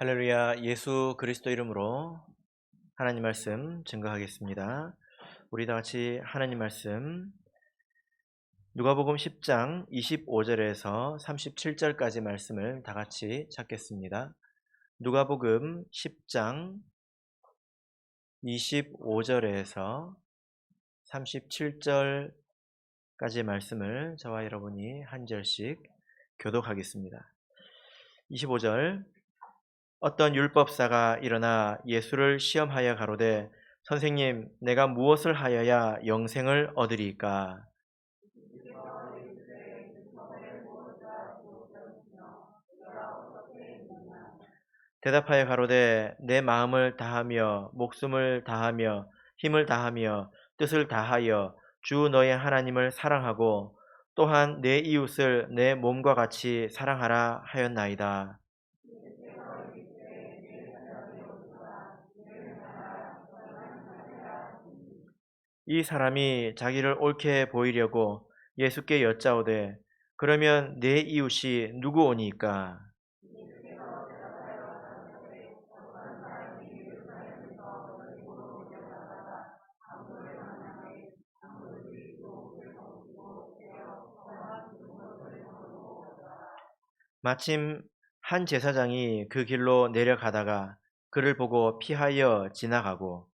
할렐루야. 예수 그리스도 이름으로 하나님 말씀 증거하겠습니다. 우리 다 같이 하나님 말씀 누가복음 10장 25절에서 37절까지 말씀을 다 같이 찾겠습니다. 누가복음 10장 25절에서 37절까지 말씀을 저와 여러분이 한 절씩 교독하겠습니다. 25절 어떤 율법사가 일어나 예수를 시험하여 가로되 선생님, 내가 무엇을 하여야 영생을 얻으리까? 대답하여 가로되 내 마음을 다하며 목숨을 다하며 힘을 다하며 뜻을 다하여 주 너의 하나님을 사랑하고 또한 내 이웃을 내 몸과 같이 사랑하라 하였나이다. 이 사람이 자기를 옳게 보이려고 예수께 여짜오되 그러면 내 이웃이 누구오니까? 마침 한 제사장이 그 길로 내려가다가 그를 보고 피하여 지나가고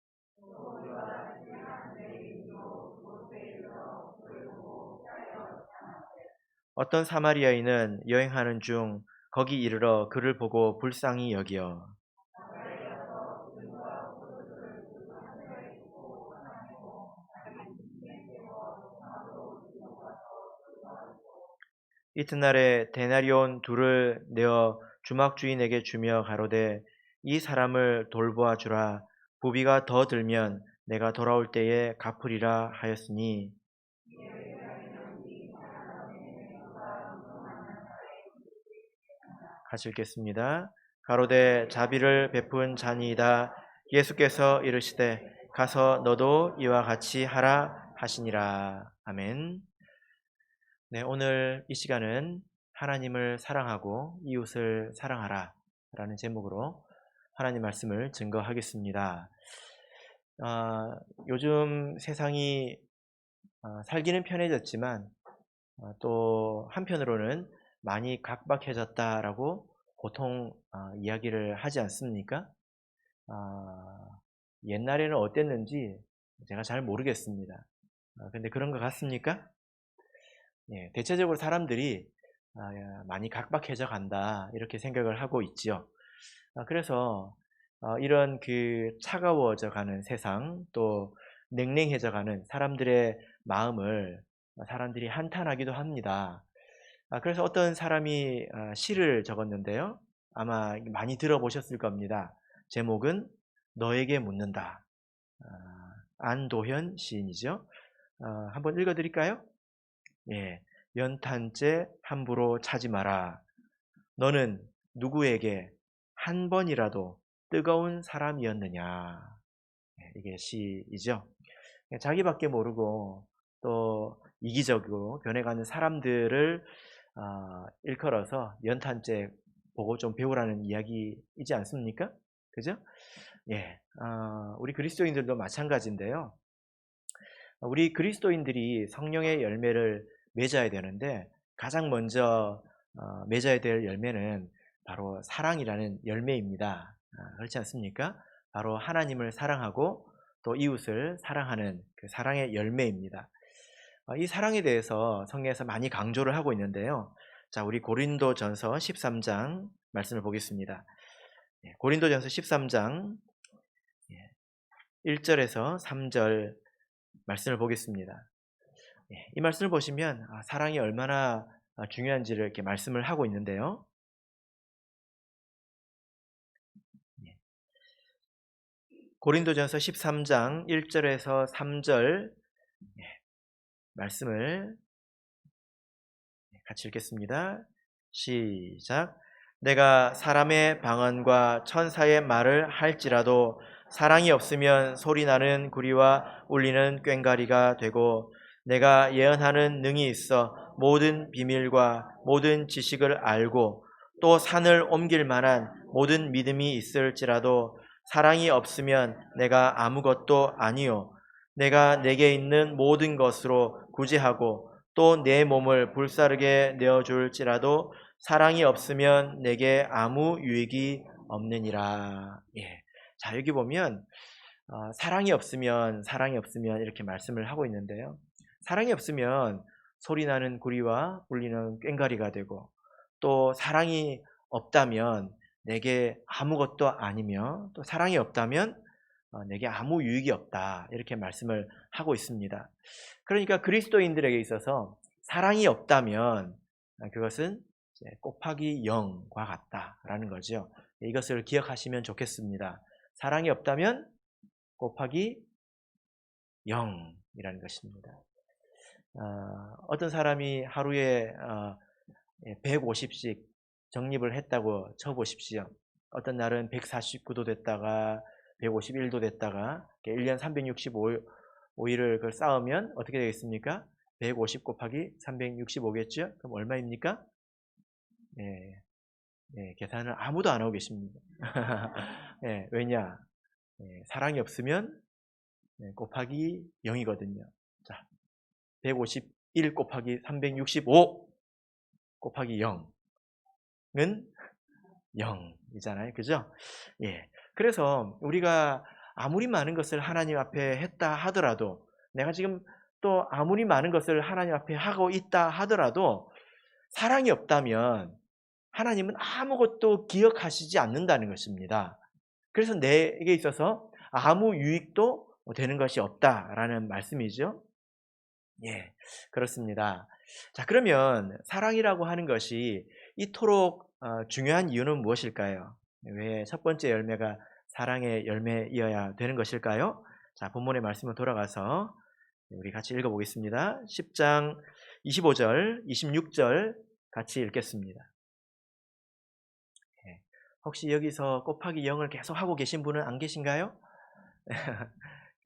어떤 사마리아인은 여행하는 중 거기 이르러 그를 보고 불쌍히 여기어 이튿날에 데나리온 둘을 내어 주막 주인에게 주며 가로되 이 사람을 돌보아 주라. 부비가 더 들면 내가 돌아올 때에 갚으리라 하였으니 같이 읽겠습니다. 가로되 자비를 베푼 자니이다. 예수께서 이르시되 가서 너도 이와 같이 하라 하시니라. 아멘. 네, 오늘 이 시간은 하나님을 사랑하고 이웃을 사랑하라 라는 제목으로 하나님 말씀을 증거하겠습니다. 요즘 세상이 살기는 편해졌지만 또 한편으로는 많이 각박해졌다라고 보통 이야기를 하지 않습니까? 옛날에는 어땠는지 제가 잘 모르겠습니다. 근데 그런 것 같습니까? 예, 대체적으로 사람들이 많이 각박해져 간다 이렇게 생각을 하고 있지요. 그래서 이런 그 차가워져 가는 세상 또 냉랭해져 가는 사람들의 마음을 사람들이 한탄하기도 합니다. 그래서 어떤 사람이 시를 적었는데요. 아마 많이 들어보셨을 겁니다. 제목은 너에게 묻는다. 안도현 시인이죠. 한번 읽어드릴까요? 예, 연탄재 함부로 차지 마라. 너는 누구에게 한 번이라도 뜨거운 사람이었느냐. 이게 시이죠. 자기밖에 모르고 또 이기적으로 변해가는 사람들을 일컬어서 연탄재 보고 좀 배우라는 이야기이지 않습니까? 그죠? 예, 우리 그리스도인들도 마찬가지인데요. 우리 그리스도인들이 성령의 열매를 맺어야 되는데 가장 먼저 맺어야 될 열매는 바로 사랑이라는 열매입니다. 그렇지 않습니까? 바로 하나님을 사랑하고 또 이웃을 사랑하는 그 사랑의 열매입니다. 이 사랑에 대해서 성경에서 많이 강조를 하고 있는데요. 자, 우리 고린도전서 13장 말씀을 보겠습니다. 고린도전서 13장 1절에서 3절 말씀을 보겠습니다. 이 말씀을 보시면 사랑이 얼마나 중요한지를 이렇게 말씀을 하고 있는데요. 고린도전서 13장 1절에서 3절 말씀을 같이 읽겠습니다. 시작. 내가 사람의 방언과 천사의 말을 할지라도 사랑이 없으면 소리나는 구리와 울리는 꽹과리가 되고 내가 예언하는 능이 있어 모든 비밀과 모든 지식을 알고 또 산을 옮길 만한 모든 믿음이 있을지라도 사랑이 없으면 내가 아무것도 아니요 내가 내게 있는 모든 것으로 구제하고 또 내 몸을 불사르게 내어줄지라도 사랑이 없으면 내게 아무 유익이 없느니라. 예. 자, 여기 보면 사랑이 없으면 이렇게 말씀을 하고 있는데요. 사랑이 없으면 소리나는 구리와 울리는 꽹과리가 되고, 또 사랑이 없다면 내게 아무것도 아니며, 또 사랑이 없다면 내게 아무 유익이 없다, 이렇게 말씀을 하고 있습니다. 그러니까 그리스도인들에게 있어서 사랑이 없다면 그것은 이제 곱하기 0과 같다라는 거죠. 이것을 기억하시면 좋겠습니다. 사랑이 없다면 곱하기 0이라는 것입니다. 어떤 사람이 하루에 150씩 적립을 했다고 쳐보십시오. 어떤 날은 149도 됐다가 151도 됐다가 1년 365일을 그걸 쌓으면 어떻게 되겠습니까? 150 곱하기 365겠죠? 그럼 얼마입니까? 네, 계산을 아무도 안 하고 계십니다. 네, 왜냐? 사랑이 없으면 곱하기 0이거든요. 자, 151 곱하기 365 곱하기 0은 0이잖아요. 그죠? 예. 그래서 우리가 아무리 많은 것을 하나님 앞에 했다 하더라도, 내가 지금 또 아무리 많은 것을 하나님 앞에 하고 있다 하더라도 사랑이 없다면 하나님은 아무것도 기억하시지 않는다는 것입니다. 그래서 내게 있어서 아무 유익도 되는 것이 없다라는 말씀이죠. 예, 그렇습니다. 자, 그러면 사랑이라고 하는 것이 이토록 중요한 이유는 무엇일까요? 왜 첫 번째 열매가 사랑의 열매이어야 되는 것일까요? 자, 본문의 말씀으로 돌아가서 우리 같이 읽어보겠습니다. 10장 25절, 26절 같이 읽겠습니다. 혹시 여기서 곱하기 0을 계속 하고 계신 분은 안 계신가요?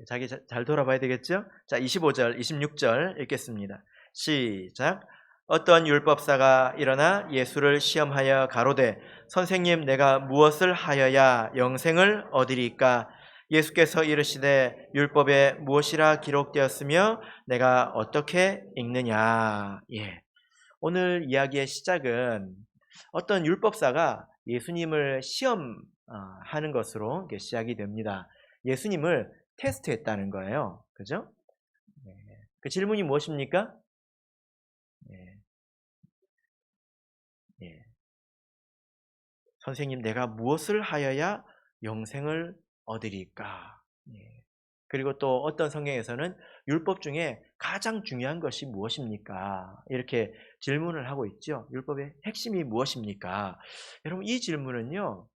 자기 잘 돌아봐야 되겠죠? 자, 25절, 26절 읽겠습니다. 시작. 어떤 율법사가 일어나 예수를 시험하여 가로되 선생님, 내가 무엇을 하여야 영생을 얻으리까? 예수께서 이르시되 율법에 무엇이라 기록되었으며 내가 어떻게 읽느냐? 예. 오늘 이야기의 시작은 어떤 율법사가 예수님을 시험하는 것으로 시작이 됩니다. 예수님을 테스트했다는 거예요. 그죠? 네. 그 질문이 무엇입니까? 네. 네. 선생님, 내가 무엇을 하여야 영생을 얻으리까? 네. 그리고 또 어떤 성경에서는 율법 중에 가장 중요한 것이 무엇입니까? 이렇게 질문을 하고 있죠. 율법의 핵심이 무엇입니까? 여러분, 이 질문은요,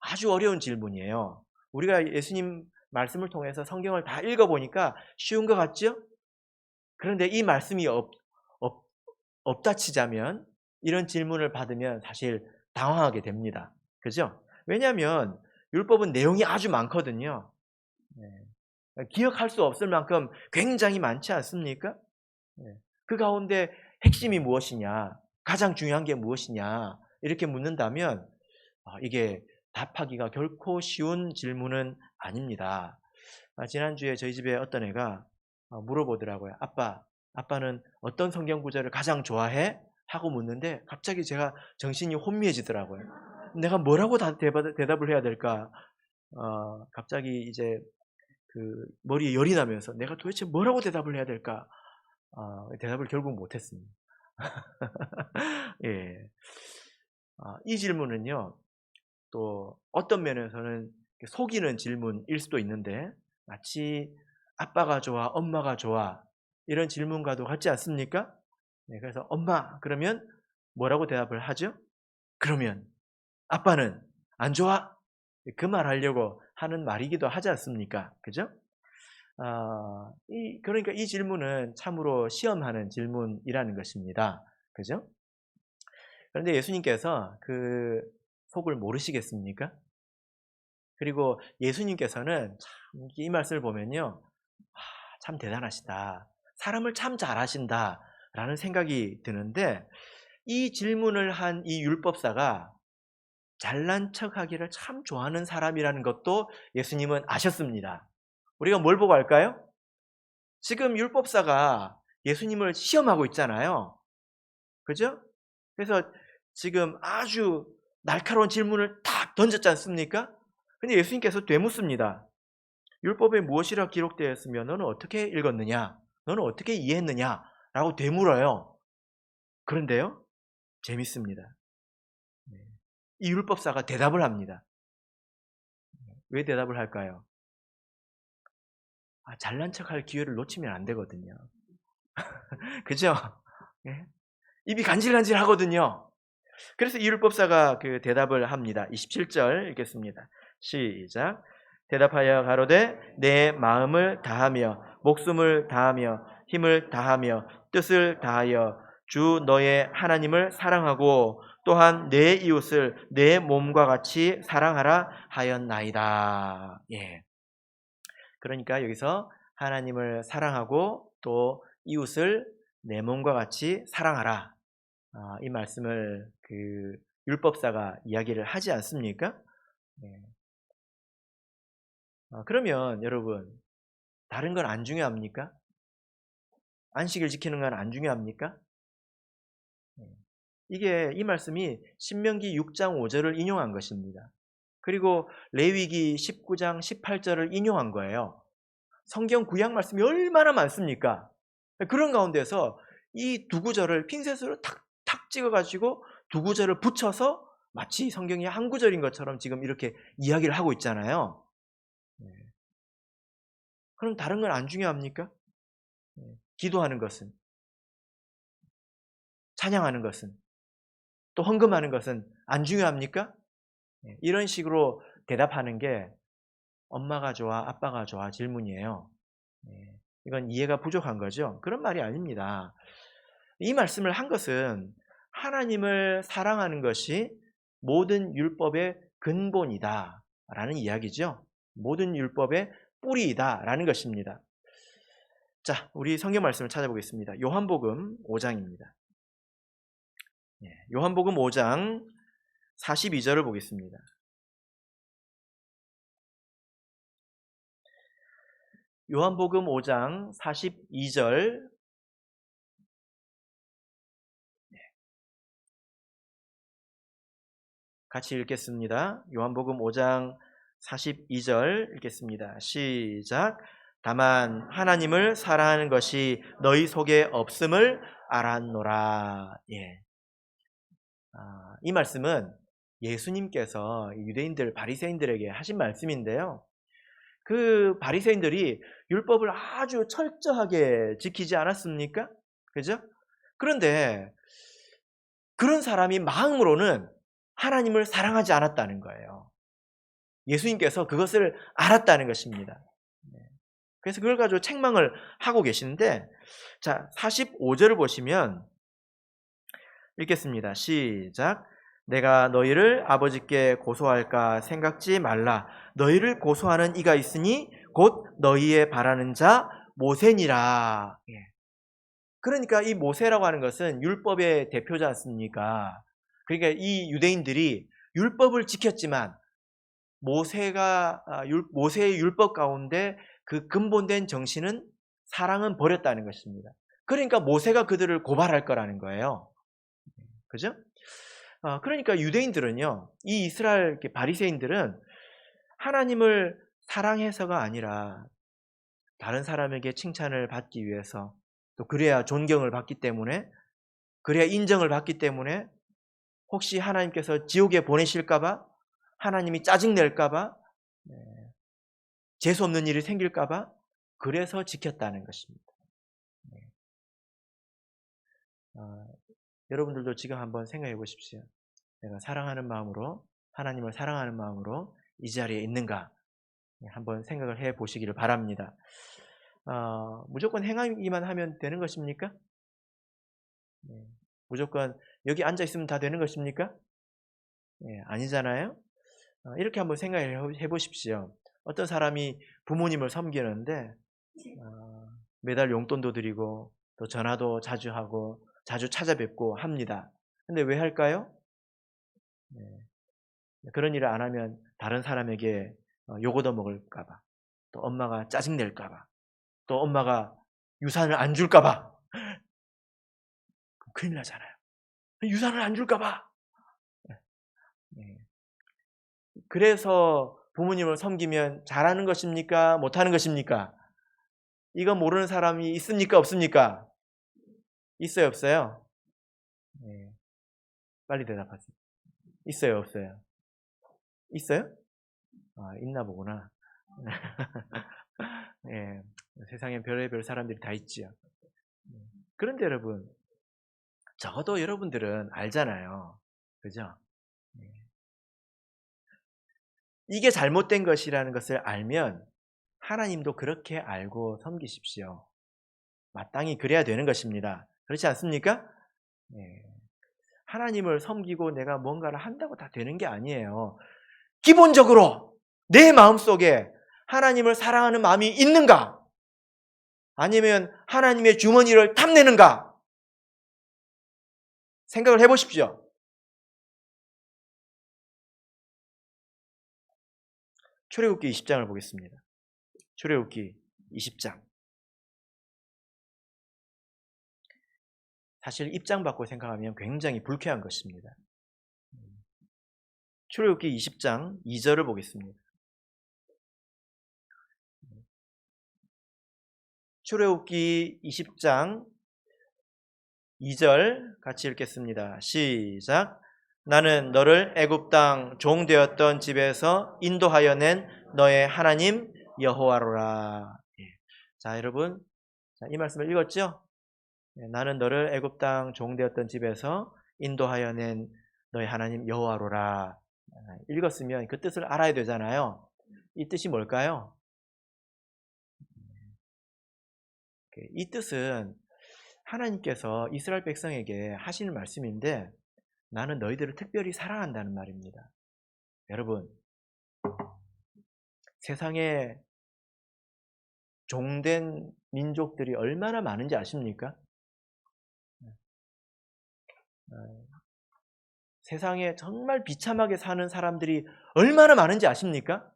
아주 어려운 질문이에요. 우리가 예수님 말씀을 통해서 성경을 다 읽어보니까 쉬운 것 같죠? 그런데 이 말씀이 없다 치자면, 이런 질문을 받으면 사실 당황하게 됩니다. 그죠? 왜냐하면 율법은 내용이 아주 많거든요. 네. 기억할 수 없을 만큼 굉장히 많지 않습니까? 네. 그 가운데 핵심이 무엇이냐, 가장 중요한 게 무엇이냐, 이렇게 묻는다면 이게 답하기가 결코 쉬운 질문은 아닙니다. 지난주에 저희 집에 어떤 애가 물어보더라고요. 아빠는 어떤 성경 구절을 가장 좋아해? 하고 묻는데 갑자기 제가 정신이 혼미해지더라고요. 내가 뭐라고 대답을 해야 될까? 갑자기 이제 그 머리에 열이 나면서 내가 도대체 뭐라고 대답을 해야 될까? 대답을 결국 못했습니다. 예. 이 질문은요, 또 어떤 면에서는 속이는 질문일 수도 있는데, 마치 아빠가 좋아, 엄마가 좋아, 이런 질문과도 같지 않습니까? 네, 그래서 엄마, 그러면 뭐라고 대답을 하죠? 그러면 아빠는 안 좋아? 그 말 하려고 하는 말이기도 하지 않습니까? 그죠? 그러니까 이 질문은 참으로 시험하는 질문이라는 것입니다. 그죠? 그런데 예수님께서 그 속을 모르시겠습니까? 그리고 예수님께서는 참 이 말씀을 보면요, 참 대단하시다, 사람을 참 잘하신다 라는 생각이 드는데, 이 질문을 한 이 율법사가 잘난 척하기를 참 좋아하는 사람이라는 것도 예수님은 아셨습니다. 우리가 뭘 보고 알까요? 지금 율법사가 예수님을 시험하고 있잖아요. 그죠? 그래서 지금 아주 날카로운 질문을 탁 던졌지 않습니까? 근데 예수님께서 되묻습니다. 율법에 무엇이라 기록되어 있으며 너는 어떻게 읽었느냐? 너는 어떻게 이해했느냐? 라고 되물어요. 그런데요, 재밌습니다. 이 율법사가 대답을 합니다. 왜 대답을 할까요? 잘난 척할 기회를 놓치면 안 되거든요. 그죠? 예? 입이 간질간질 하거든요. 그래서 이 율법사가 그 대답을 합니다. 27절 읽겠습니다. 시작. 대답하여 가로되 내 마음을 다하며 목숨을 다하며 힘을 다하며 뜻을 다하여 주 너의 하나님을 사랑하고 또한 내 이웃을 내 몸과 같이 사랑하라 하였나이다. 예. 그러니까 여기서 하나님을 사랑하고 또 이웃을 내 몸과 같이 사랑하라. 이 말씀을 그 율법사가 이야기를 하지 않습니까? 네. 그러면 여러분, 다른 건 안 중요합니까? 안식일 지키는 건 안 중요합니까? 네. 이게 이 말씀이 신명기 6장 5절을 인용한 것입니다. 그리고 레위기 19장 18절을 인용한 거예요. 성경 구약 말씀이 얼마나 많습니까? 그런 가운데서 이 두 구절을 핀셋으로 탁탁 찍어가지고 두 구절을 붙여서 마치 성경이 한 구절인 것처럼 지금 이렇게 이야기를 하고 있잖아요. 그럼 다른 건 안 중요합니까? 기도하는 것은, 찬양하는 것은, 또 헌금하는 것은 안 중요합니까? 이런 식으로 대답하는 게 엄마가 좋아, 아빠가 좋아 질문이에요. 이건 이해가 부족한 거죠. 그런 말이 아닙니다. 이 말씀을 한 것은 하나님을 사랑하는 것이 모든 율법의 근본이다 라는 이야기죠. 모든 율법의 뿌리이다 라는 것입니다. 자, 우리 성경 말씀을 찾아보겠습니다. 요한복음 5장입니다. 요한복음 5장 42절을 보겠습니다. 요한복음 5장 42절 같이 읽겠습니다. 요한복음 5장 42절 읽겠습니다. 시작. 다만 하나님을 사랑하는 것이 너희 속에 없음을 알았노라. 예. 이 말씀은 예수님께서 유대인들 바리새인들에게 하신 말씀인데요. 그 바리새인들이 율법을 아주 철저하게 지키지 않았습니까? 그죠? 그런데 그런 사람이 마음으로는 하나님을 사랑하지 않았다는 거예요. 예수님께서 그것을 알았다는 것입니다. 그래서 그걸 가지고 책망을 하고 계시는데, 자, 45절을 보시면 읽겠습니다. 시작. 내가 너희를 아버지께 고소할까 생각지 말라. 너희를 고소하는 이가 있으니 곧 너희의 바라는 자 모세니라. 그러니까 이 모세라고 하는 것은 율법의 대표지 않습니까? 그러니까 이 유대인들이 율법을 지켰지만 모세의 율법 가운데 그 근본된 정신은 사랑은 버렸다는 것입니다. 그러니까 모세가 그들을 고발할 거라는 거예요. 그죠? 그러니까 유대인들은요, 이 이스라엘 바리새인들은 하나님을 사랑해서가 아니라 다른 사람에게 칭찬을 받기 위해서, 또 그래야 존경을 받기 때문에, 그래야 인정을 받기 때문에, 혹시 하나님께서 지옥에 보내실까봐, 하나님이 짜증낼까봐, 재수없는 일이 생길까봐 그래서 지켰다는 것입니다. 여러분들도 지금 한번 생각해 보십시오. 내가 사랑하는 마음으로, 하나님을 사랑하는 마음으로 이 자리에 있는가 한번 생각을 해 보시기를 바랍니다. 무조건 행하기만 하면 되는 것입니까? 무조건 여기 앉아 있으면 다 되는 것입니까? 아니잖아요. 이렇게 한번 생각해 보십시오. 어떤 사람이 부모님을 섬기는데 매달 용돈도 드리고 또 전화도 자주 하고 자주 찾아뵙고 합니다. 근데 왜 할까요? 그런 일을 안 하면 다른 사람에게 욕 얻어먹을까 봐, 또 엄마가 짜증낼까 봐, 또 엄마가 유산을 안 줄까 봐, 큰일 나잖아요. 유산을 안 줄까 봐. 네. 그래서 부모님을 섬기면 잘하는 것입니까? 못하는 것입니까? 이거 모르는 사람이 있습니까? 없습니까? 있어요, 없어요? 네. 빨리 대답하세요. 있어요, 없어요? 있어요? 아, 있나 보구나. 예, 세상에 별의별 사람들이 다 있지요. 그런데 여러분, 적어도 여러분들은 알잖아요. 그죠? 예. 이게 잘못된 것이라는 것을 알면 하나님도 그렇게 알고 섬기십시오. 마땅히 그래야 되는 것입니다. 그렇지 않습니까? 예. 하나님을 섬기고 내가 뭔가를 한다고 다 되는 게 아니에요. 기본적으로 내 마음속에 하나님을 사랑하는 마음이 있는가? 아니면 하나님의 주머니를 탐내는가? 생각을 해보십시오. 출애굽기 20장을 보겠습니다. 출애굽기 20장. 사실 입장 바꿔 생각하면 굉장히 불쾌한 것입니다. 출애굽기 20장 2절을 보겠습니다. 출애굽기 20장 2절 같이 읽겠습니다. 시작. 나는 너를 애굽 땅 종 되었던 집에서 인도하여 낸 너의 하나님 여호와로라. 자, 여러분, 이 말씀을 읽었죠? 나는 너를 애굽 땅 종 되었던 집에서 인도하여 낸 너의 하나님 여호와로라. 읽었으면 그 뜻을 알아야 되잖아요. 이 뜻이 뭘까요? 이 뜻은 하나님께서 이스라엘 백성에게 하시는 말씀인데 나는 너희들을 특별히 사랑한다는 말입니다. 여러분, 세상에 종된 민족들이 얼마나 많은지 아십니까? 세상에 정말 비참하게 사는 사람들이 얼마나 많은지 아십니까?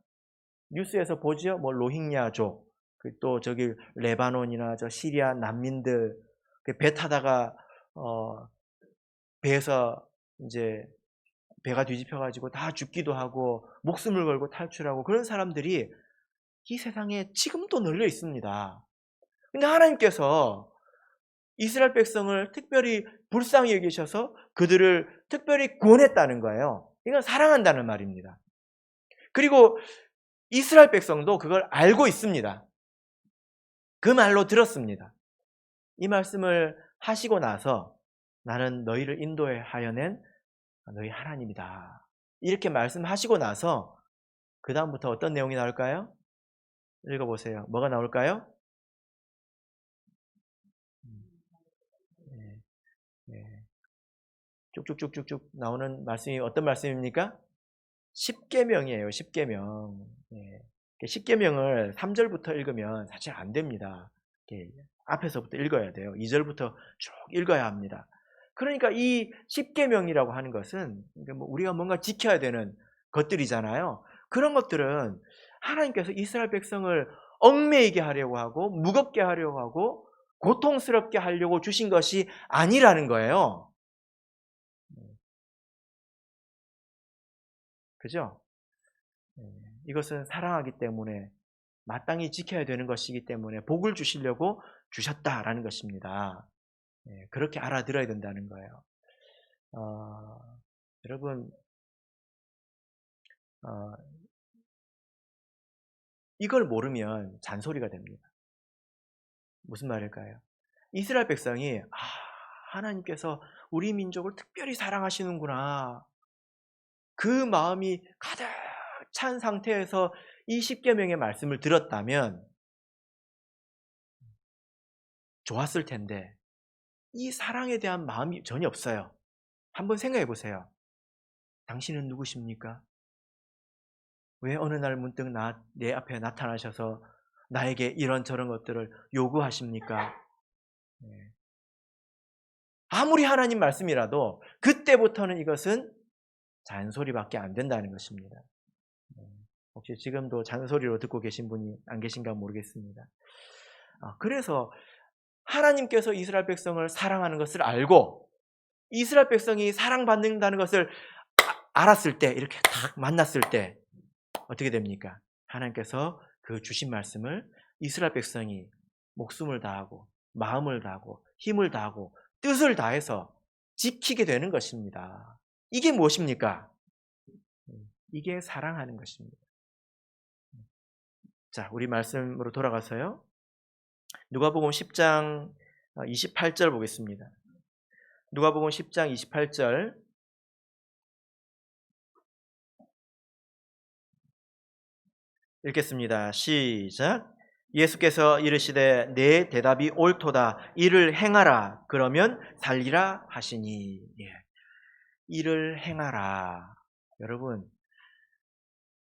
뉴스에서 보죠. 뭐 로힝야족, 또 저기 레바논이나 저 시리아 난민들 배 타다가 배에서 이제 배가 뒤집혀가지고 다 죽기도 하고 목숨을 걸고 탈출하고 그런 사람들이 이 세상에 지금도 널려 있습니다. 근데 하나님께서 이스라엘 백성을 특별히 불쌍히 여기셔서 그들을 특별히 구원했다는 거예요. 이건 사랑한다는 말입니다. 그리고 이스라엘 백성도 그걸 알고 있습니다. 그 말로 들었습니다. 이 말씀을 하시고 나서 나는 너희를 인도하여 낸 너희 하나님이다. 이렇게 말씀하시고 나서 그 다음부터 어떤 내용이 나올까요? 읽어보세요. 뭐가 나올까요? 네, 네. 쭉쭉쭉쭉쭉 나오는 말씀이 어떤 말씀입니까? 십계명이에요. 십계명. 네. 십계명을 3절부터 읽으면 사실 안 됩니다. 앞에서부터 읽어야 돼요. 2절부터 쭉 읽어야 합니다. 그러니까 이 십계명이라고 하는 것은 우리가 뭔가 지켜야 되는 것들이잖아요. 그런 것들은 하나님께서 이스라엘 백성을 얽매이게 하려고 하고 무겁게 하려고 하고 고통스럽게 하려고 주신 것이 아니라는 거예요. 그죠? 이것은 사랑하기 때문에 마땅히 지켜야 되는 것이기 때문에 복을 주시려고 주셨다라는 것입니다. 그렇게 알아들어야 된다는 거예요. 여러분, 이걸 모르면 잔소리가 됩니다. 무슨 말일까요? 이스라엘 백성이 하나님께서 우리 민족을 특별히 사랑하시는구나. 그 마음이 가득 찬 상태에서 이 십계명의 말씀을 들었다면 좋았을 텐데 이 사랑에 대한 마음이 전혀 없어요. 한번 생각해 보세요. 당신은 누구십니까? 왜 어느 날 문득 내 앞에 나타나셔서 나에게 이런저런 것들을 요구하십니까? 아무리 하나님 말씀이라도 그때부터는 이것은 잔소리밖에 안 된다는 것입니다. 혹시 지금도 잔소리로 듣고 계신 분이 안 계신가 모르겠습니다. 그래서 하나님께서 이스라엘 백성을 사랑하는 것을 알고 이스라엘 백성이 사랑받는다는 것을 알았을 때, 이렇게 딱 만났을 때 어떻게 됩니까? 하나님께서 그 주신 말씀을 이스라엘 백성이 목숨을 다하고 마음을 다하고 힘을 다하고 뜻을 다해서 지키게 되는 것입니다. 이게 무엇입니까? 이게 사랑하는 것입니다. 자, 우리 말씀으로 돌아가서요. 누가복음 10장 28절 보겠습니다. 누가복음 10장 28절 읽겠습니다. 시작. 예수께서 이르시되 내 대답이 옳도다. 이를 행하라. 그러면 살리라 하시니. 이를 행하라. 여러분,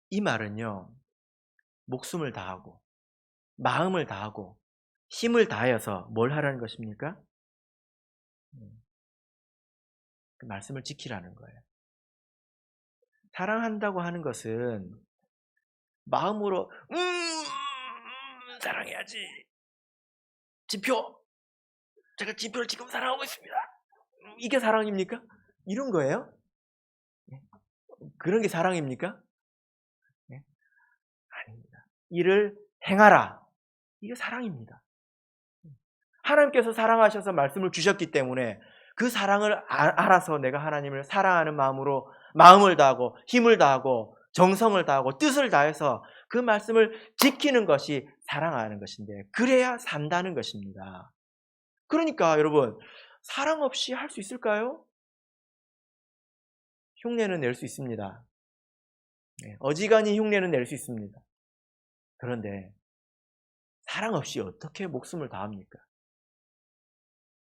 이 말은요. 목숨을 다하고 마음을 다하고 힘을 다하여서 뭘 하라는 것입니까? 그 말씀을 지키라는 거예요. 사랑한다고 하는 것은 마음으로 사랑해야지. 지표. 제가 지표를 지금 사랑하고 있습니다. 이게 사랑입니까? 이런 거예요? 그런 게 사랑입니까? 아닙니다. 이를 행하라. 이게 사랑입니다. 하나님께서 사랑하셔서 말씀을 주셨기 때문에 그 사랑을 알아서 내가 하나님을 사랑하는 마음으로 마음을 다하고 힘을 다하고 정성을 다하고 뜻을 다해서 그 말씀을 지키는 것이 사랑하는 것인데, 그래야 산다는 것입니다. 그러니까 여러분, 사랑 없이 할 수 있을까요? 흉내는 낼 수 있습니다. 어지간히 흉내는 낼 수 있습니다. 그런데 사랑 없이 어떻게 목숨을 다합니까?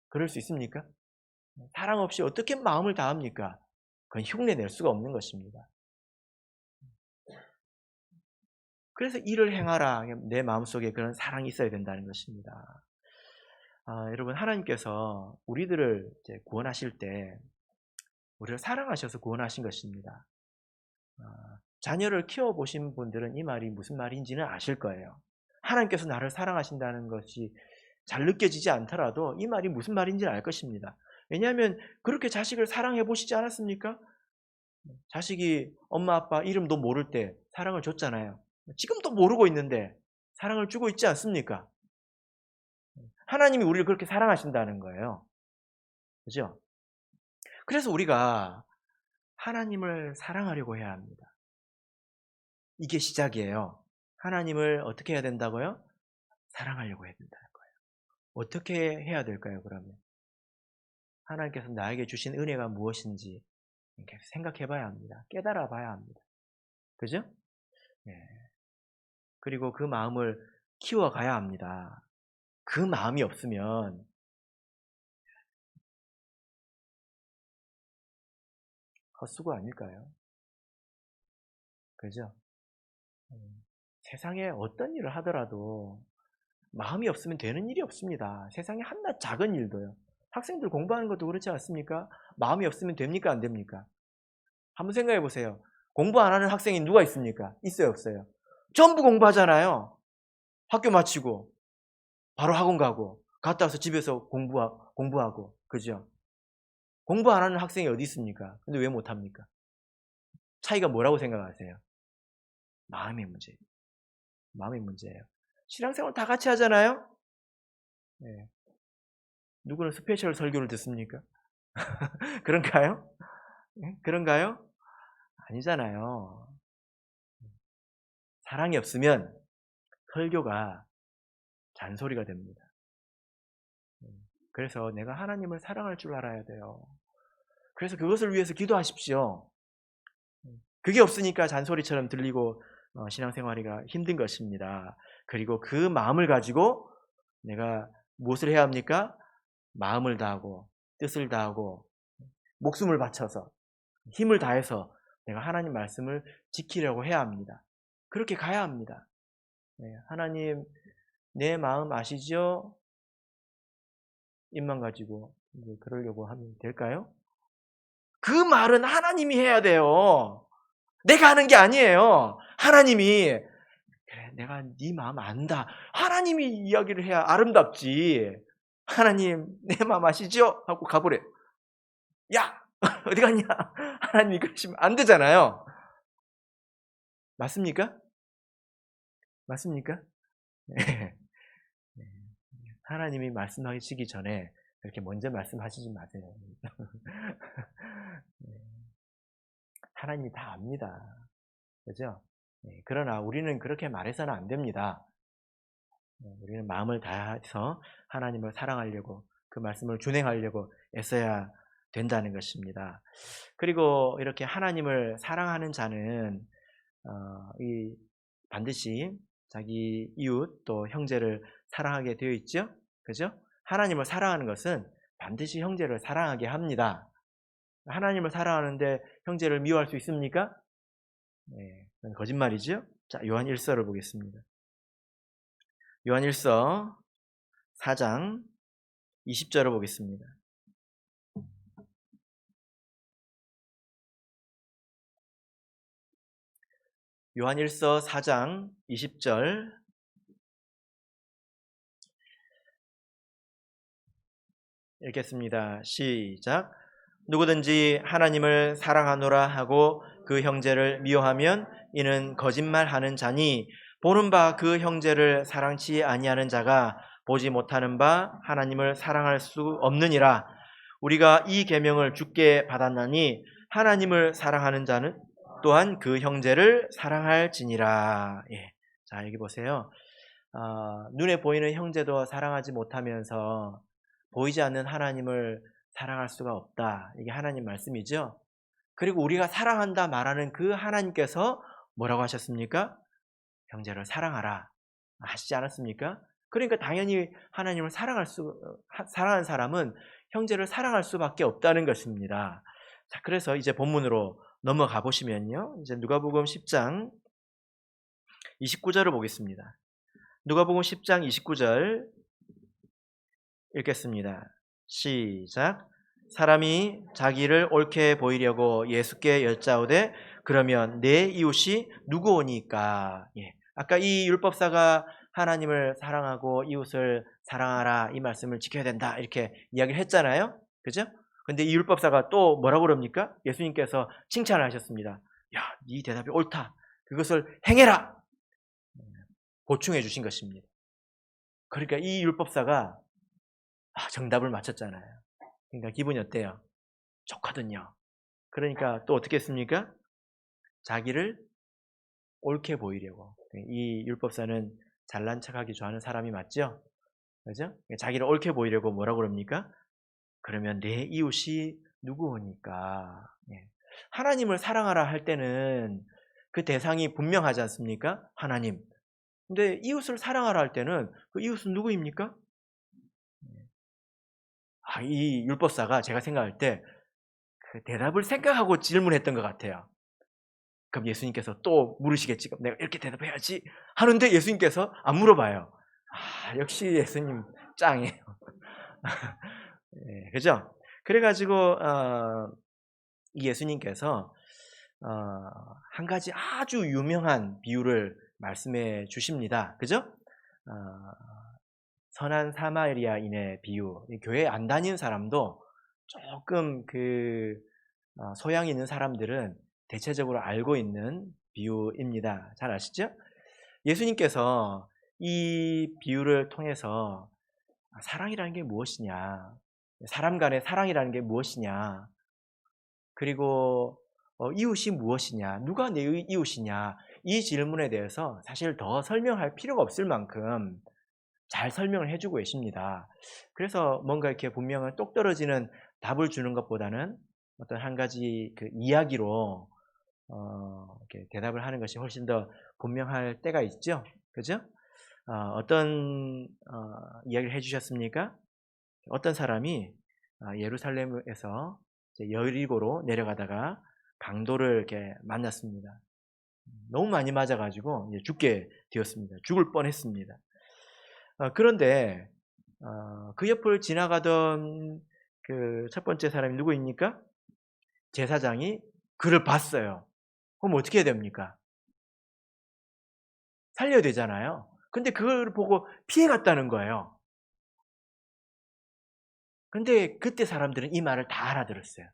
그럴 수 있습니까? 사랑 없이 어떻게 마음을 다합니까? 그건 흉내 낼 수가 없는 것입니다. 그래서 일을 행하라. 내 마음속에 그런 사랑이 있어야 된다는 것입니다. 여러분, 하나님께서 우리들을 이제 구원하실 때 우리를 사랑하셔서 구원하신 것입니다. 자녀를 키워보신 분들은 이 말이 무슨 말인지는 아실 거예요. 하나님께서 나를 사랑하신다는 것이 잘 느껴지지 않더라도 이 말이 무슨 말인지는 알 것입니다. 왜냐하면 그렇게 자식을 사랑해 보시지 않았습니까? 자식이 엄마 아빠 이름도 모를 때 사랑을 줬잖아요. 지금도 모르고 있는데 사랑을 주고 있지 않습니까? 하나님이 우리를 그렇게 사랑하신다는 거예요. 그죠? 그래서 우리가 하나님을 사랑하려고 해야 합니다. 이게 시작이에요. 하나님을 어떻게 해야 된다고요? 사랑하려고 해야 된다는 거예요. 어떻게 해야 될까요, 그러면? 하나님께서 나에게 주신 은혜가 무엇인지 이렇게 생각해 봐야 합니다. 깨달아 봐야 합니다. 그죠? 예. 그리고 그 마음을 키워가야 합니다. 그 마음이 없으면 헛수고 아닐까요? 그죠? 세상에 어떤 일을 하더라도 마음이 없으면 되는 일이 없습니다. 세상에 한낱 작은 일도요. 학생들 공부하는 것도 그렇지 않습니까? 마음이 없으면 됩니까? 안 됩니까? 한번 생각해 보세요. 공부 안 하는 학생이 누가 있습니까? 있어요, 없어요? 전부 공부하잖아요. 학교 마치고 바로 학원 가고 갔다 와서 집에서 공부하고 그죠? 공부 안 하는 학생이 어디 있습니까? 근데 왜 못합니까? 차이가 뭐라고 생각하세요? 마음의 문제. 마음의 문제예요. 신앙생활 다 같이 하잖아요? 네. 누구는 스페셜 설교를 듣습니까? 그런가요? 네? 그런가요? 아니잖아요. 사랑이 없으면 설교가 잔소리가 됩니다. 그래서 내가 하나님을 사랑할 줄 알아야 돼요. 그래서 그것을 위해서 기도하십시오. 그게 없으니까 잔소리처럼 들리고 신앙생활이가 힘든 것입니다. 그리고 그 마음을 가지고 내가 무엇을 해야 합니까? 마음을 다하고 뜻을 다하고 목숨을 바쳐서 힘을 다해서 내가 하나님 말씀을 지키려고 해야 합니다. 그렇게 가야 합니다. 하나님 내 마음 아시죠? 입만 가지고 이제 그러려고 하면 될까요? 그 말은 하나님이 해야 돼요. 내가 하는 게 아니에요. 하나님이 그래, 내가 네 마음 안다. 하나님이 이야기를 해야 아름답지. 하나님 내 마음 아시죠? 하고 가버려. 야 어디 갔냐? 하나님이 그러시면 안 되잖아요. 맞습니까? 맞습니까? 네. 네. 하나님이 말씀하시기 전에 그렇게 먼저 말씀하시지 마세요. 네. 하나님이 다 압니다. 그죠? 네. 그러나 우리는 그렇게 말해서는 안 됩니다. 우리는 마음을 다해서 하나님을 사랑하려고 그 말씀을 준행하려고 애써야 된다는 것입니다. 그리고 이렇게 하나님을 사랑하는 자는 이 반드시 자기 이웃 또 형제를 사랑하게 되어 있죠. 그죠? 하나님을 사랑하는 것은 반드시 형제를 사랑하게 합니다. 하나님을 사랑하는데 형제를 미워할 수 있습니까? 네, 그건 거짓말이죠. 자, 요한 1서를 보겠습니다. 요한 1서 4장 20절을 보겠습니다. 요한 1서 4장 20절 읽겠습니다. 시작. 누구든지 하나님을 사랑하노라 하고 그 형제를 미워하면 이는 거짓말하는 자니 보는 바 그 형제를 사랑치 아니하는 자가 보지 못하는 바 하나님을 사랑할 수 없느니라. 우리가 이 계명을 주께 받았나니 하나님을 사랑하는 자는 또한 그 형제를 사랑할지니라. 예. 자, 여기 보세요. 눈에 보이는 형제도 사랑하지 못하면서 보이지 않는 하나님을 사랑할 수가 없다. 이게 하나님 말씀이죠. 그리고 우리가 사랑한다 말하는 그 하나님께서 뭐라고 하셨습니까? 형제를 사랑하라 하시지 않았습니까? 그러니까 당연히 하나님을 사랑하는 사람은 형제를 사랑할 수밖에 없다는 것입니다. 자, 그래서 이제 본문으로 넘어가 보시면요. 이제 누가복음 10장 29절을 보겠습니다. 누가복음 10장 29절 읽겠습니다. 시작. 사람이 자기를 옳게 보이려고 예수께 여짜오되 그러면 내 이웃이 누구오니까. 예. 아까 이 율법사가 하나님을 사랑하고 이웃을 사랑하라 이 말씀을 지켜야 된다 이렇게 이야기를 했잖아요. 그죠? 근데 이 율법사가 또 뭐라고 그럽니까? 예수님께서 칭찬을 하셨습니다. 야, 네 대답이 옳다. 그것을 행해라. 보충해 주신 것입니다. 그러니까 이 율법사가 정답을 맞췄잖아요. 그러니까 기분이 어때요? 좋거든요. 그러니까 또 어떻게 했습니까? 자기를 옳게 보이려고. 이 율법사는 잘난 척하기 좋아하는 사람이 맞죠? 그죠? 자기를 옳게 보이려고 뭐라고 그럽니까? 그러면 내 이웃이 누구오니까. 예. 하나님을 사랑하라 할 때는 그 대상이 분명하지 않습니까? 하나님. 근데 이웃을 사랑하라 할 때는 그 이웃은 누구입니까? 이 율법사가 제가 생각할 때 그 대답을 생각하고 질문했던 것 같아요. 그럼 예수님께서 또 물으시겠지. 그럼 내가 이렇게 대답해야지 하는데 예수님께서 안 물어봐요. 역시 예수님 짱이에요. 예, 그죠? 그래가지고 이 예수님께서 한 가지 아주 유명한 비유를 말씀해 주십니다. 그죠? 선한 사마리아인의 비유. 교회 안 다니는 사람도 조금 소양 있는 사람들은 대체적으로 알고 있는 비유입니다. 잘 아시죠? 예수님께서 이 비유를 통해서 사랑이라는 게 무엇이냐, 사람 간의 사랑이라는 게 무엇이냐, 그리고 이웃이 무엇이냐, 누가 내 이웃이냐, 이 질문에 대해서 사실 더 설명할 필요가 없을 만큼 잘 설명을 해주고 계십니다. 그래서 뭔가 이렇게 분명한 똑 떨어지는 답을 주는 것보다는 어떤 한 가지 그 이야기로 이렇게 대답을 하는 것이 훨씬 더 분명할 때가 있죠. 그죠? 어떤 이야기를 해주셨습니까? 어떤 사람이 예루살렘에서 이제 여리고로 내려가다가 강도를 이렇게 만났습니다. 너무 많이 맞아가지고 이제 죽게 되었습니다. 죽을 뻔했습니다. 그런데 그 옆을 지나가던 그 첫 번째 사람이 누구입니까? 제사장이 그를 봤어요. 그럼 어떻게 해야 됩니까? 살려야 되잖아요. 근데 그걸 보고 피해 갔다는 거예요. 근데 그때 사람들은 이 말을 다 알아들었어요.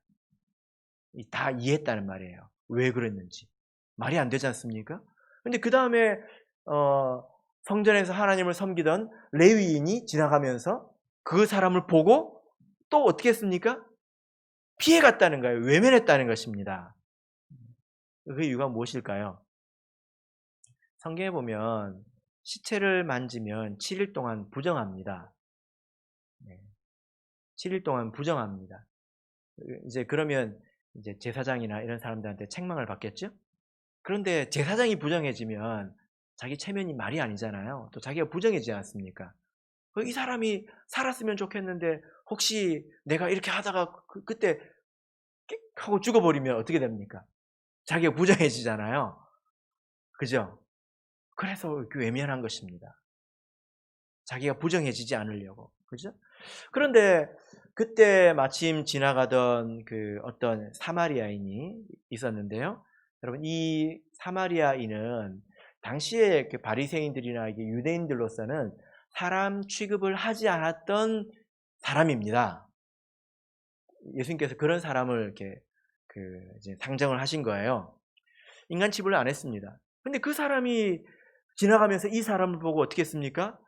다 이해했다는 말이에요. 왜 그랬는지. 말이 안 되지 않습니까? 근데 그다음에 어 성전에서 하나님을 섬기던 레위인이 지나가면서 그 사람을 보고 또 어떻게 했습니까? 피해 갔다는 거예요. 외면했다는 것입니다. 그 이유가 무엇일까요? 성경에 보면 시체를 만지면 7일 동안 부정합니다. 네. 7일 동안 부정합니다. 이제 그러면 이제 제사장이나 이런 사람들한테 책망을 받겠죠? 그런데 제사장이 부정해지면 자기 체면이 말이 아니잖아요. 또 자기가 부정해지지 않습니까? 이 사람이 살았으면 좋겠는데 혹시 내가 이렇게 하다가 그때 끽 하고 죽어버리면 어떻게 됩니까? 자기가 부정해지잖아요. 그죠? 그래서 이렇게 외면한 것입니다. 자기가 부정해지지 않으려고. 그죠? 그런데 그때 마침 지나가던 그 어떤 사마리아인이 있었는데요. 여러분, 이 사마리아인은 당시에 그 바리새인들이나 이게 유대인들로서는 사람 취급을 하지 않았던 사람입니다. 예수님께서 그런 사람을 이렇게 그 이제 상정을 하신 거예요. 인간 취급을 안 했습니다. 근데 그 사람이 지나가면서 이 사람을 보고 어떻게 했습니까?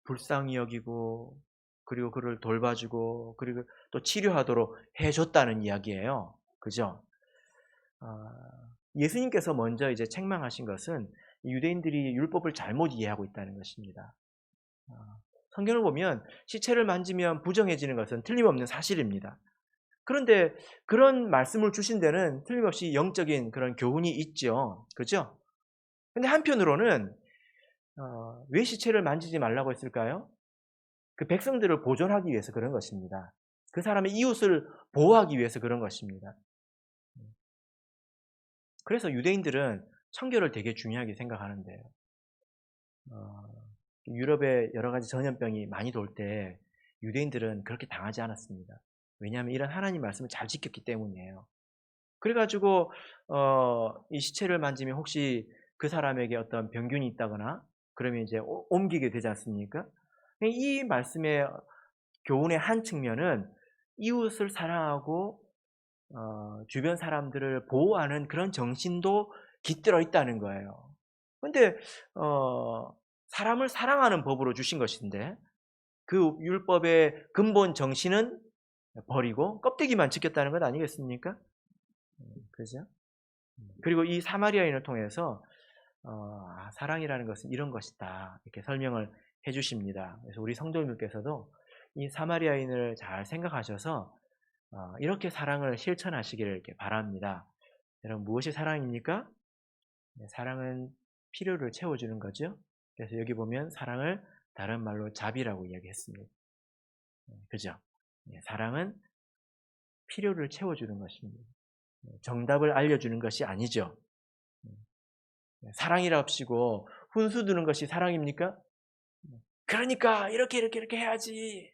불쌍히 여기고, 그리고 그를 돌봐주고, 그리고 또 치료하도록 해줬다는 이야기예요. 그죠? 아, 예수님께서 먼저 이제 책망하신 것은 유대인들이 율법을 잘못 이해하고 있다는 것입니다. 성경을 보면 시체를 만지면 부정해지는 것은 틀림없는 사실입니다. 그런데 그런 말씀을 주신 데는 틀림없이 영적인 그런 교훈이 있죠. 그죠? 근데 한편으로는 왜 시체를 만지지 말라고 했을까요? 그 백성들을 보존하기 위해서 그런 것입니다. 그 사람의 이웃을 보호하기 위해서 그런 것입니다. 그래서 유대인들은 청결을 되게 중요하게 생각하는데요. 유럽에 여러 가지 전염병이 많이 돌 때 유대인들은 그렇게 당하지 않았습니다. 왜냐하면 이런 하나님 말씀을 잘 지켰기 때문이에요. 그래가지고 이 시체를 만지면 혹시 그 사람에게 어떤 병균이 있다거나 그러면 이제 옮기게 되지 않습니까? 이 말씀의 교훈의 한 측면은 이웃을 사랑하고 주변 사람들을 보호하는 그런 정신도 깃들어 있다는 거예요. 근데 사람을 사랑하는 법으로 주신 것인데 그 율법의 근본 정신은 버리고 껍데기만 지켰다는 것 아니겠습니까? 그죠? 그리고 이 사마리아인을 통해서 사랑이라는 것은 이런 것이다 이렇게 설명을 해주십니다. 그래서 우리 성도님들께서도 이 사마리아인을 잘 생각하셔서 이렇게 사랑을 실천하시기를 이렇게 바랍니다. 여러분, 무엇이 사랑입니까? 네, 사랑은 필요를 채워주는 거죠. 그래서 여기 보면 사랑을 다른 말로 자비라고 이야기했습니다. 그죠? 네, 사랑은 필요를 채워주는 것입니다. 정답을 알려주는 것이 아니죠. 사랑이라 합시고 훈수 두는 것이 사랑입니까? 그러니까 이렇게 해야지.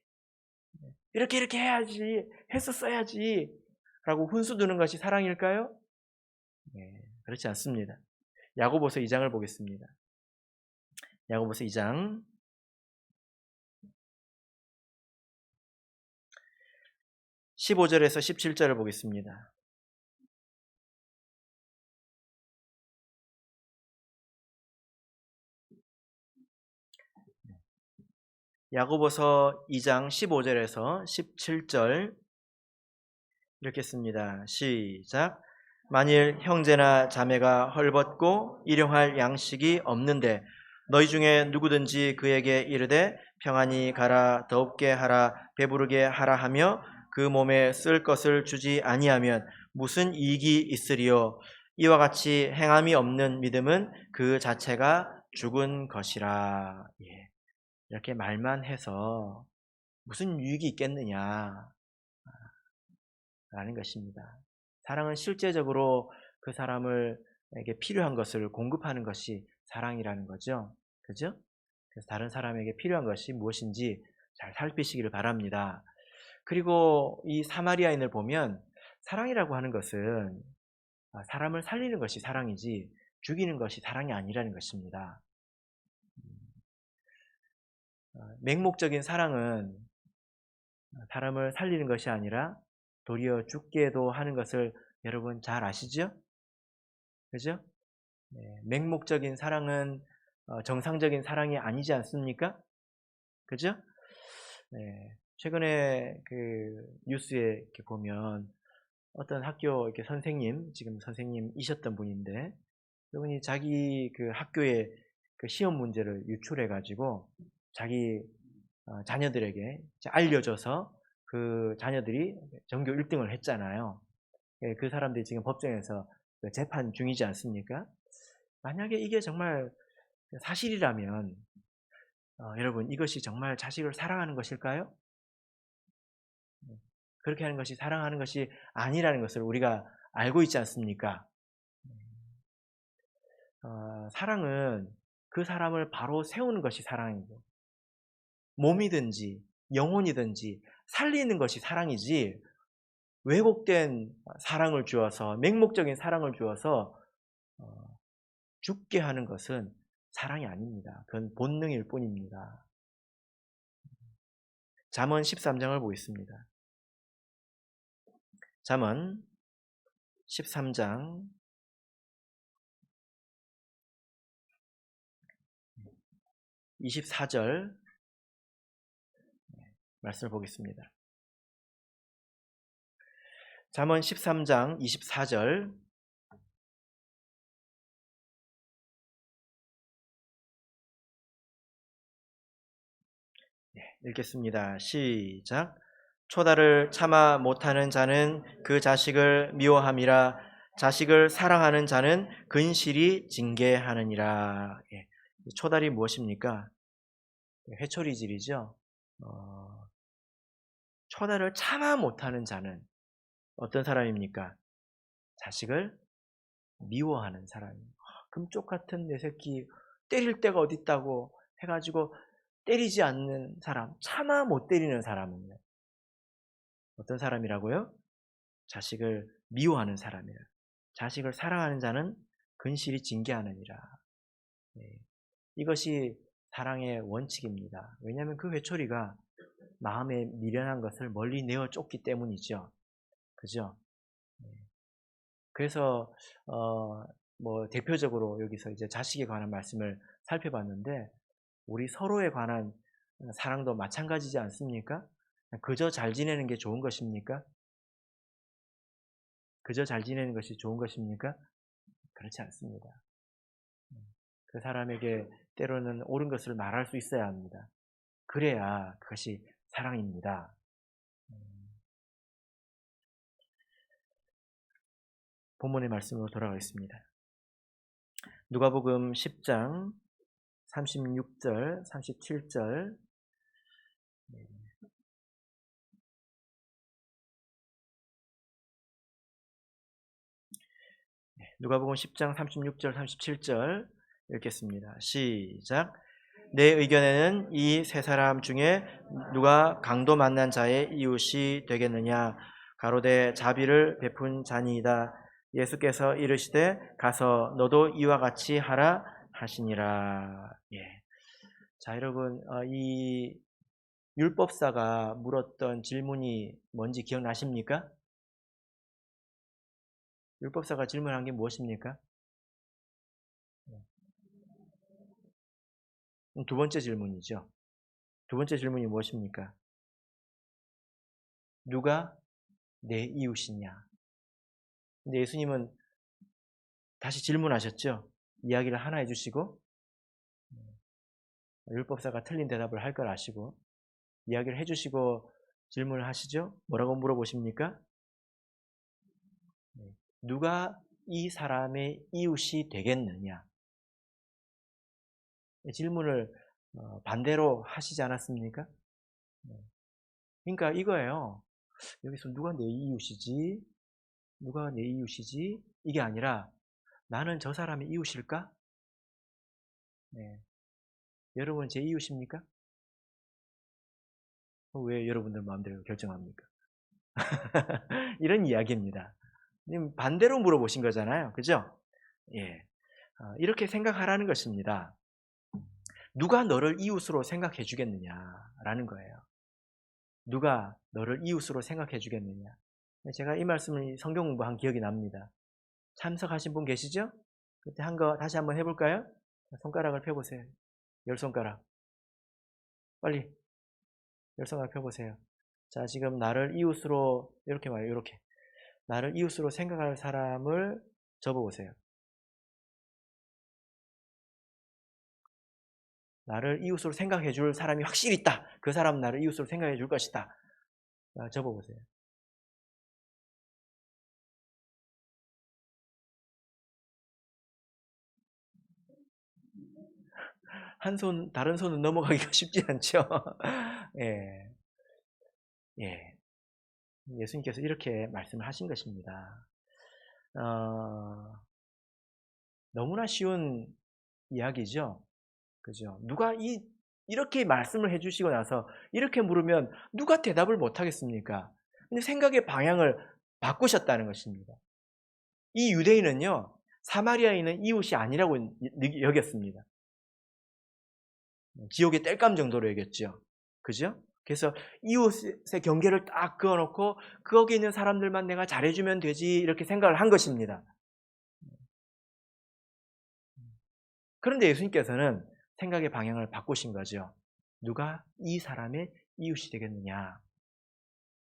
이렇게 해야지. 했었어야지. 라고 훈수 두는 것이 사랑일까요? 네, 그렇지 않습니다. 야고보서 2장을 보겠습니다. 야고보서 2장 15절에서 17절을 보겠습니다. 야고보서 2장 15절에서 17절 읽겠습니다. 시작. 만일 형제나 자매가 헐벗고 일용할 양식이 없는데 너희 중에 누구든지 그에게 이르되 평안히 가라 더웁게 하라 배부르게 하라 하며 그 몸에 쓸 것을 주지 아니하면 무슨 이익이 있으리요. 이와 같이 행함이 없는 믿음은 그 자체가 죽은 것이라. 예. 이렇게 말만 해서 무슨 유익이 있겠느냐 라는 것입니다. 사랑은 실제적으로 그 사람에게 필요한 것을 공급하는 것이 사랑이라는 거죠. 그죠? 그래서 다른 사람에게 필요한 것이 무엇인지 잘 살피시기를 바랍니다. 그리고 이 사마리아인을 보면 사랑이라고 하는 것은 사람을 살리는 것이 사랑이지 죽이는 것이 사랑이 아니라는 것입니다. 맹목적인 사랑은 사람을 살리는 것이 아니라 도리어 죽게도 하는 것을 여러분 잘 아시죠? 그죠? 네, 맹목적인 사랑은 정상적인 사랑이 아니지 않습니까? 그죠? 네, 최근에 그 뉴스에 이렇게 보면 어떤 학교 이렇게 선생님, 지금 선생님이셨던 분인데, 그분이 자기 그 학교에 그 시험 문제를 유출해가지고 자기 자녀들에게 알려줘서 그 자녀들이 전교 1등을 했잖아요. 예, 그 사람들이 지금 법정에서 재판 중이지 않습니까? 만약에 이게 정말 사실이라면 여러분 이것이 정말 자식을 사랑하는 것일까요? 그렇게 하는 것이 사랑하는 것이 아니라는 것을 우리가 알고 있지 않습니까? 사랑은 그 사람을 바로 세우는 것이 사랑이고 몸이든지 영혼이든지 살리는 것이 사랑이지 왜곡된 사랑을 주어서 맹목적인 사랑을 주어서 죽게 하는 것은 사랑이 아닙니다. 그건 본능일 뿐입니다. 잠언 13장을 보겠습니다. 잠언 13장 24절 말씀을 보겠습니다. 잠언 13장 24절 읽겠습니다. 시작. 초다를 참아 못하는 자는 그 자식을 미워함이라 자식을 사랑하는 자는 근실이 징계하느니라. 예. 초달이 무엇입니까? 회초리질이죠. 초달을 참아 못하는 자는 어떤 사람입니까? 자식을 미워하는 사람입니다. 금쪽 같은 내 새끼 때릴 데가 어딨다고 해가지고 때리지 않는 사람, 차마 못 때리는 사람은요. 어떤 사람이라고요? 자식을 미워하는 사람이라. 자식을 사랑하는 자는 근실이 징계하느니라. 네. 이것이 사랑의 원칙입니다. 왜냐하면 그 회초리가 마음에 미련한 것을 멀리 내어 쫓기 때문이죠. 그죠? 네. 그래서 뭐 대표적으로 여기서 이제 자식에 관한 말씀을 살펴봤는데 우리 서로에 관한 사랑도 마찬가지지 않습니까? 그저 잘 지내는 게 좋은 것입니까? 그저 잘 지내는 것이 좋은 것입니까? 그렇지 않습니다. 그 사람에게 때로는 옳은 것을 말할 수 있어야 합니다. 그래야 그것이 사랑입니다. 본문의 말씀으로 돌아가겠습니다. 누가복음 10장 36절, 37절 누가복음 10장 36절, 37절 읽겠습니다. 시작. 내 의견에는 이 세 사람 중에 누가 강도 만난 자의 이웃이 되겠느냐? 가로되 자비를 베푼 자니이다. 예수께서 이르시되 가서 너도 이와 같이 하라 하시니라. 예. 자, 여러분 이 율법사가 물었던 질문이 뭔지 기억나십니까? 율법사가 질문한 게 무엇입니까? 두 번째 질문이죠. 두 번째 질문이 무엇입니까? 누가 내 이웃이냐? 근데 예수님은 다시 질문하셨죠. 이야기를 하나 해주시고 율법사가 틀린 대답을 할 걸 아시고 이야기를 해주시고 질문을 하시죠. 뭐라고 물어보십니까? 누가 이 사람의 이웃이 되겠느냐? 질문을 반대로 하시지 않았습니까? 그러니까 이거예요. 여기서 누가 내 이웃이지? 누가 내 이웃이지? 이게 아니라 나는 저 사람의 이웃일까? 네. 여러분 제 이웃입니까? 왜 여러분들 마음대로 결정합니까? 이런 이야기입니다. 지금 반대로 물어보신 거잖아요. 그죠? 예. 이렇게 생각하라는 것입니다. 누가 너를 이웃으로 생각해 주겠느냐라는 거예요. 누가 너를 이웃으로 생각해 주겠느냐. 제가 이 말씀을 성경 공부한 기억이 납니다. 참석하신 분 계시죠? 그때 한 거 다시 한번 해볼까요? 손가락을 펴보세요. 열 손가락. 빨리 열 손가락 펴보세요. 자, 지금 나를 이웃으로 이렇게 말해요. 이렇게 나를 이웃으로 생각할 사람을 접어보세요. 나를 이웃으로 생각해 줄 사람이 확실히 있다. 그 사람은 나를 이웃으로 생각해 줄 것이다. 접어보세요. 한 손, 다른 손은 넘어가기가 쉽지 않죠. 예, 예. 예수님께서 이렇게 말씀을 하신 것입니다. 어, 너무나 쉬운 이야기죠. 그죠? 누가 이렇게 말씀을 해주시고 나서 이렇게 물으면 누가 대답을 못 하겠습니까? 근데 생각의 방향을 바꾸셨다는 것입니다. 이 유대인은요, 사마리아인은 이웃이 아니라고 여겼습니다. 지옥의 땔감 정도로 여겼죠. 그죠? 그래서 이웃의 경계를 딱 그어놓고 거기 있는 사람들만 내가 잘해주면 되지 이렇게 생각을 한 것입니다. 그런데 예수님께서는 생각의 방향을 바꾸신 거죠. 누가 이 사람의 이웃이 되겠느냐.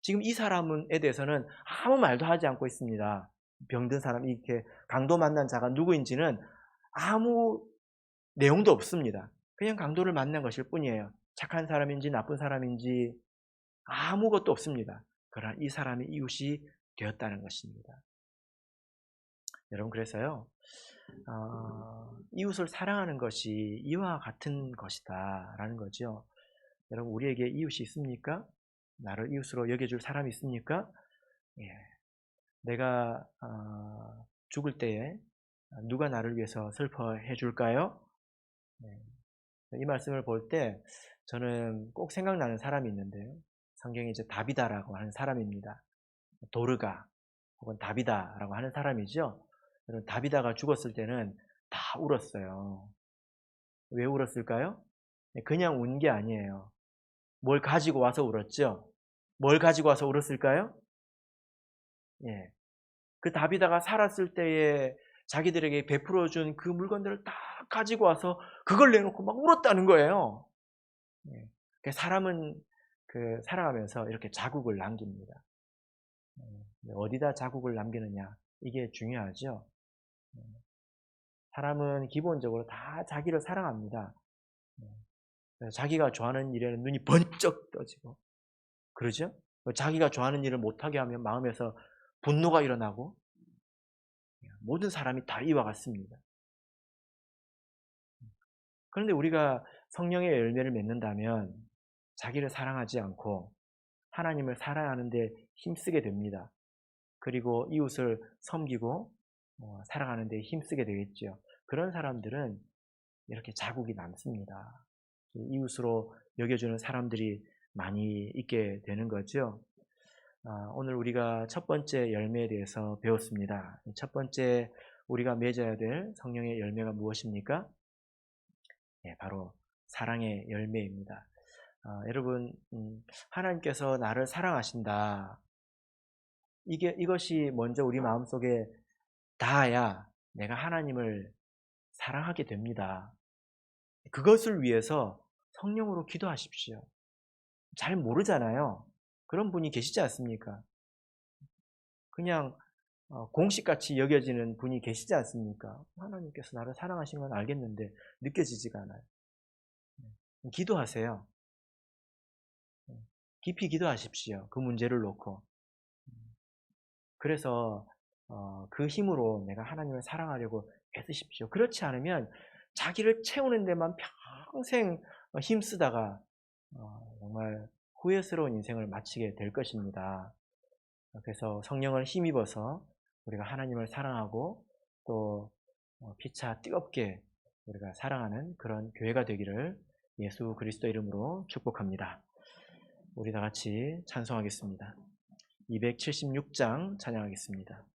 지금 이 사람에 대해서는 아무 말도 하지 않고 있습니다. 병든 사람, 이렇게 강도 만난 자가 누구인지는 아무 내용도 없습니다. 그냥 강도를 만난 것일 뿐이에요. 착한 사람인지 나쁜 사람인지 아무것도 없습니다. 그러나 이 사람이 이웃이 되었다는 것입니다. 여러분, 그래서요, 이웃을 사랑하는 것이 이와 같은 것이다 라는 거죠. 여러분, 우리에게 이웃이 있습니까? 나를 이웃으로 여겨줄 사람이 있습니까? 예. 내가 죽을 때에 누가 나를 위해서 슬퍼해 줄까요? 네. 이 말씀을 볼 때 저는 꼭 생각나는 사람이 있는데요. 성경에 이제 다비다라고 하는 사람입니다. 도르가 혹은 다비다라고 하는 사람이죠. 여러분, 다비다가 죽었을 때는 다 울었어요. 왜 울었을까요? 그냥 운 게 아니에요. 뭘 가지고 와서 울었죠? 뭘 가지고 와서 울었을까요? 예. 그 다비다가 살았을 때에 자기들에게 베풀어 준 그 물건들을 다 가지고 와서 그걸 내놓고 막 울었다는 거예요. 예. 사람은 살아가면서 이렇게 자국을 남깁니다. 어디다 자국을 남기느냐, 이게 중요하죠. 예. 사람은 기본적으로 다 자기를 사랑합니다. 자기가 좋아하는 일에는 눈이 번쩍 떠지고, 그러죠? 자기가 좋아하는 일을 못하게 하면 마음에서 분노가 일어나고, 모든 사람이 다 이와 같습니다. 그런데 우리가 성령의 열매를 맺는다면 자기를 사랑하지 않고 하나님을 사랑하는 데 힘쓰게 됩니다. 그리고 이웃을 섬기고 살아가는 데 힘쓰게 되겠죠. 그런 사람들은 이렇게 자국이 남습니다. 이웃으로 여겨주는 사람들이 많이 있게 되는 거죠. 오늘 우리가 첫 번째 열매에 대해서 배웠습니다. 첫 번째 우리가 맺어야 될 성령의 열매가 무엇입니까? 네, 바로 사랑의 열매입니다. 여러분, 하나님께서 나를 사랑하신다. 이것이 먼저 우리 마음속에 닿아야 내가 하나님을 사랑하게 됩니다. 그것을 위해서 성령으로 기도하십시오. 잘 모르잖아요. 그런 분이 계시지 않습니까? 그냥 공식같이 여겨지는 분이 계시지 않습니까? 하나님께서 나를 사랑하신 건 알겠는데 느껴지지가 않아요. 기도하세요. 깊이 기도하십시오. 그 문제를 놓고. 그래서 그 힘으로 내가 하나님을 사랑하려고 애쓰십시오. 그렇지 않으면 자기를 채우는 데만 평생 힘쓰다가 정말 후회스러운 인생을 마치게 될 것입니다. 그래서 성령을 힘입어서 우리가 하나님을 사랑하고 또 피차 뜨겁게 우리가 사랑하는 그런 교회가 되기를 예수 그리스도 이름으로 축복합니다. 우리 다 같이 찬송하겠습니다. 276장 찬양하겠습니다.